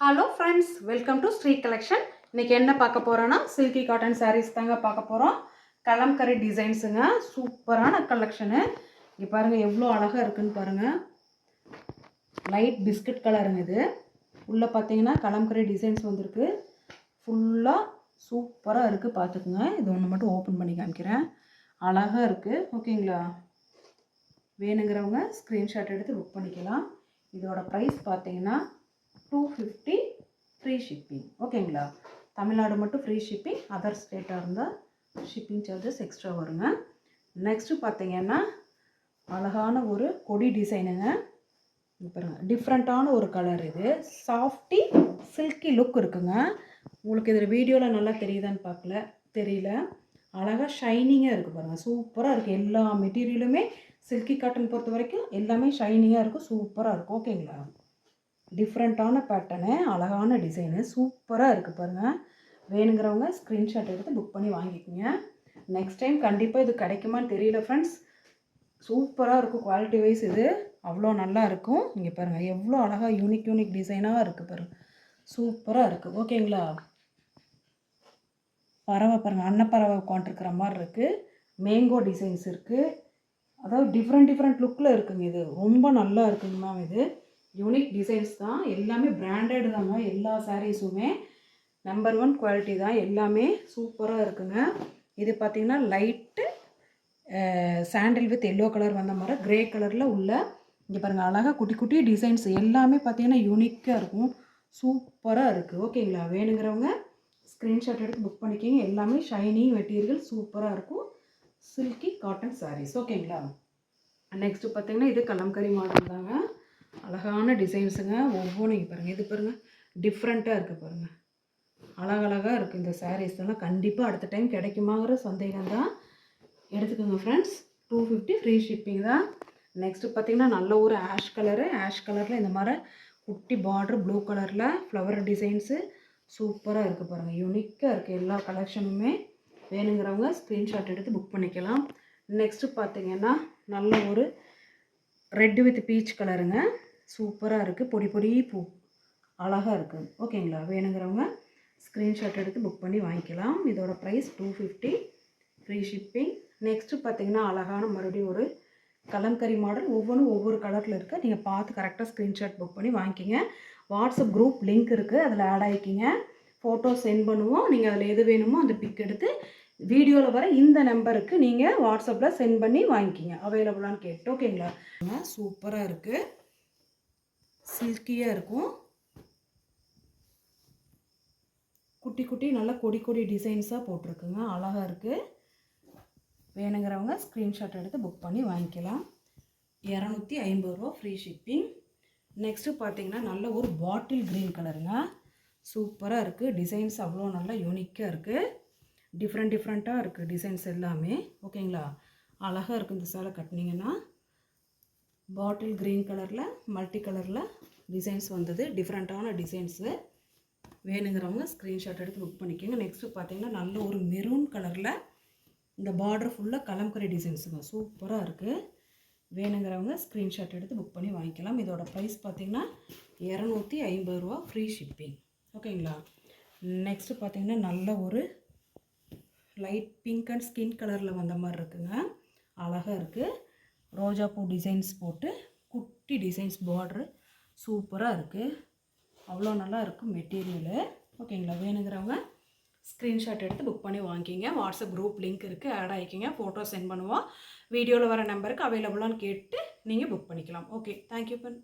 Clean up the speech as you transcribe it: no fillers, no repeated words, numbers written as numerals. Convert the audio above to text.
Hello friends, welcome to Sri collection. இன்றைக்கி என்ன பார்க்க போகிறோன்னா சில்கி காட்டன் சாரீஸ் தாங்க பார்க்க போகிறோம். கலம்கரி டிசைன்ஸுங்க, சூப்பரான கலெக்ஷனு. இங்கே பாருங்கள் எவ்வளோ அழகாக இருக்குதுன்னு பாருங்கள். லைட் பிஸ்கட் கலருங்க இது. உள்ளே பார்த்தீங்கன்னா கலம்கரி டிசைன்ஸ் வந்திருக்கு. ஃபுல்லாக சூப்பராக இருக்குது, பார்த்துக்குங்க. இது ஒன்று மட்டும் ஓப்பன் பண்ணி காமிக்கிறேன். அழகாக இருக்குது, ஓகேங்களா? வேணுங்கிறவங்க ஸ்க்ரீன்ஷாட் எடுத்து புக் பண்ணிக்கலாம். இதோட ப்ரைஸ் பார்த்தீங்கன்னா 250 ஃப்ரீ ஷிப்பிங், ஓகேங்களா? தமிழ்நாடு மட்டும் ஃப்ரீ ஷிப்பிங், அதர் ஸ்டேட்டாக இருந்தால் ஷிப்பிங் சார்ஜஸ் எக்ஸ்ட்ரா வருங்க. நெக்ஸ்ட்டு பார்த்தீங்கன்னா அழகான ஒரு கொடி டிசைனுங்க. பாருங்கள், டிஃப்ரெண்ட்டான ஒரு கலர். இது சாஃப்டி சில்கி லுக் இருக்குங்க. உங்களுக்கு இதில் வீடியோவில் நல்லா தெரியுதான்னு தெரியல. அழகாக ஷைனிங்காக இருக்குது பாருங்கள், சூப்பராக இருக்குது. எல்லா மெட்டீரியலுமே சில்கி காட்டன் பொறுத்த வரைக்கும் எல்லாமே ஷைனிங்காக இருக்கும், சூப்பராக இருக்கும், ஓகேங்களா? டிஃப்ரெண்ட்டான பேட்டர்னு, அழகான டிசைனு, சூப்பராக இருக்குது பாருங்கள். வேணுங்கிறவங்க ஸ்க்ரீன்ஷாட் எடுத்து புக் பண்ணி வாங்கிக்கோங்க. நெக்ஸ்ட் டைம் கண்டிப்பாக இது கிடைக்குமான்னு தெரியல ஃப்ரெண்ட்ஸ். சூப்பராக இருக்கும், குவாலிட்டி வைஸ் இது அவ்வளோ நல்லா இருக்கும். இங்கே பாருங்கள் எவ்வளோ அழகாக யூனிக் டிசைனாக இருக்குது பாருங்கள், சூப்பராக இருக்குது, ஓகேங்களா? பறவை பாருங்கள், அன்னப்பறவை உட்காந்துருக்கிற மாதிரி இருக்குது. மேங்கோ டிசைன்ஸ் இருக்குது. அதாவது டிஃப்ரெண்ட் லுக்கில் இருக்குங்க. இது ரொம்ப நல்லா இருக்குங்க மேம். இது யூனிக் டிசைன்ஸ் தான், எல்லாமே பிராண்டட் தாங்க. எல்லா சாரீஸுமே நம்பர் 1 குவாலிட்டி தான், எல்லாமே சூப்பராக இருக்குங்க. இது பார்த்திங்கன்னா light sandal with yellow colour வந்த மாதிரி க்ரே கலரில் உள்ள, இங்கே பாருங்கள் அழகாக குட்டி டிசைன்ஸ் எல்லாமே பார்த்திங்கன்னா யூனிக்காக இருக்கும், சூப்பராக இருக்குது, ஓகேங்களா? வேணுங்கிறவங்க ஸ்க்ரீன்ஷாட் எடுத்து புக் பண்ணிக்கிங்க. எல்லாமே ஷைனிங் மெட்டீரியல், சூப்பராக இருக்கும், சில்கி காட்டன் சாரீஸ், ஓகேங்களா? நெக்ஸ்ட்டு பார்த்திங்கன்னா இது கலம்கரி மாடல் தாங்க. அழகான டிசைன்ஸுங்க. ஒவ்வொன்றும் பாருங்கள், இது பாருங்கள் டிஃப்ரெண்ட்டாக இருக்குது பாருங்கள், அழகழகாக இருக்குது. இந்த சாரீஸ் எல்லாம் கண்டிப்பாக அடுத்த டைம் கிடைக்குமாங்கிற சந்தேகம் தான். எடுத்துக்கோங்க ஃப்ரெண்ட்ஸ். 250 ஃப்ரீ ஷிப்பிங் தான். நெக்ஸ்ட்டு பார்த்திங்கன்னா நல்ல ஒரு ஆஷ் கலரில் இந்த மாதிரி குட்டி பார்டர் ப்ளூ கலரில் ஃப்ளவர் டிசைன்ஸு சூப்பராக இருக்குது பாருங்கள், யூனிக்காக இருக்குது எல்லா கலெக்ஷனுமே. வேணுங்கிறவங்க ஸ்க்ரீன்ஷாட் எடுத்து புக் பண்ணிக்கலாம். நெக்ஸ்ட்டு பார்த்திங்கன்னா நல்ல ஒரு ரெட் வித் பீச் கலருங்க, சூப்பராக இருக்குது. பொடி பூ அழகாக இருக்குது, ஓகேங்களா? வேணுங்கிறவங்க ஸ்க்ரீன்ஷாட் எடுத்து புக் பண்ணி வாங்கிக்கலாம். இதோட ப்ரைஸ் 250 ஃப்ரீ ஷிப்பிங். நெக்ஸ்ட்டு பார்த்திங்கன்னா அழகான மறுபடியும் ஒரு கலம்கரி மாடல். ஒவ்வொன்றும் ஒவ்வொரு கலரில் இருக்குது. நீங்கள் பார்த்து கரெக்டாக ஸ்க்ரீன்ஷாட் புக் பண்ணி வாங்கிக்கிங்க. வாட்ஸ்அப் குரூப் லிங்க் இருக்குது, அதில் ஆட் ஆகிக்கிங்க. ஃபோட்டோ சென்ட் பண்ணுவோம். நீங்கள் அதில் எது வேணுமோ அந்த பிக் எடுத்து வீடியோவில் வர இந்த நம்பருக்கு நீங்கள் வாட்ஸ்அப்பில் சென்ட் பண்ணி வாங்கிக்கிங்க, அவைலபிளான்னு கேட்டு, ஓகேங்களா? சூப்பராக இருக்குது, சில்கியாக இருக்கும். குட்டி நல்லா கொடி டிசைன்ஸாக போட்டிருக்குங்க, அழகாக இருக்குது. வேணுங்கிறவங்க ஸ்க்ரீன்ஷாட் எடுத்து புக் பண்ணி வாங்கிக்கலாம். 250 ரூபா ஃப்ரீ ஷிப்பிங். நெக்ஸ்ட்டு பார்த்தீங்கன்னா நல்ல ஒரு பாட்டில் க்ரீன் கலருங்க, சூப்பராக இருக்குது. டிசைன்ஸ் அவ்வளோ நல்லா யூனிக்காக இருக்குது, டிஃப்ரெண்ட்டாக இருக்குது டிசைன்ஸ் எல்லாமே, ஓகேங்களா? அழகாக இருக்குது. இந்த சேலை கட்டினீங்கன்னா பாட்டில் க்ரீன் கலரில் மல்டி கலரில் டிசைன்ஸ் வந்தது, டிஃப்ரெண்ட்டான டிசைன்ஸு. வேணுங்கிறவங்க ஸ்க்ரீன்ஷாட் எடுத்து புக் பண்ணிக்கோங்க. நெக்ஸ்ட்டு பார்த்தீங்கன்னா நல்ல ஒரு மெரூன் கலரில் இந்த பார்டர் ஃபுல்லாக கலம்கரி டிசைன்ஸுங்க, சூப்பராக இருக்குது. வேணுங்கிறவங்க ஸ்க்ரீன்ஷாட் எடுத்து புக் பண்ணி வாங்கிக்கலாம். இதோட ப்ரைஸ் பார்த்திங்கன்னா 250 ரூபா ஃப்ரீ ஷிப்பிங், ஓகேங்களா? நெக்ஸ்ட்டு பார்த்திங்கன்னா நல்ல ஒரு லைட் பிங்க் அண்ட் ஸ்கின் கலரில் வந்த மாதிரி இருக்குங்க, அழகாக இருக்குது. ரோஜா பூ டிசைன்ஸ் போட்டு குட்டி டிசைன்ஸ் பார்ட்ரு சூப்பராக இருக்குது, அவ்வளோ நல்லா இருக்கும் மெட்டீரியலு, ஓகேங்களா? வேணுங்கிறவங்க ஸ்க்ரீன்ஷாட் எடுத்து புக் பண்ணி வாங்கிக்கிங்க. வாட்ஸ்அப் குரூப் லிங்க் இருக்குது, ஆட் ஆகிக்கிங்க. ஃபோட்டோ சென்ட் பண்ணுவோம். வீடியோவில் வர நம்பருக்கு அவைலபிளான்னு கேட்டு நீங்கள் புக் பண்ணிக்கலாம். Okay, thank you friend.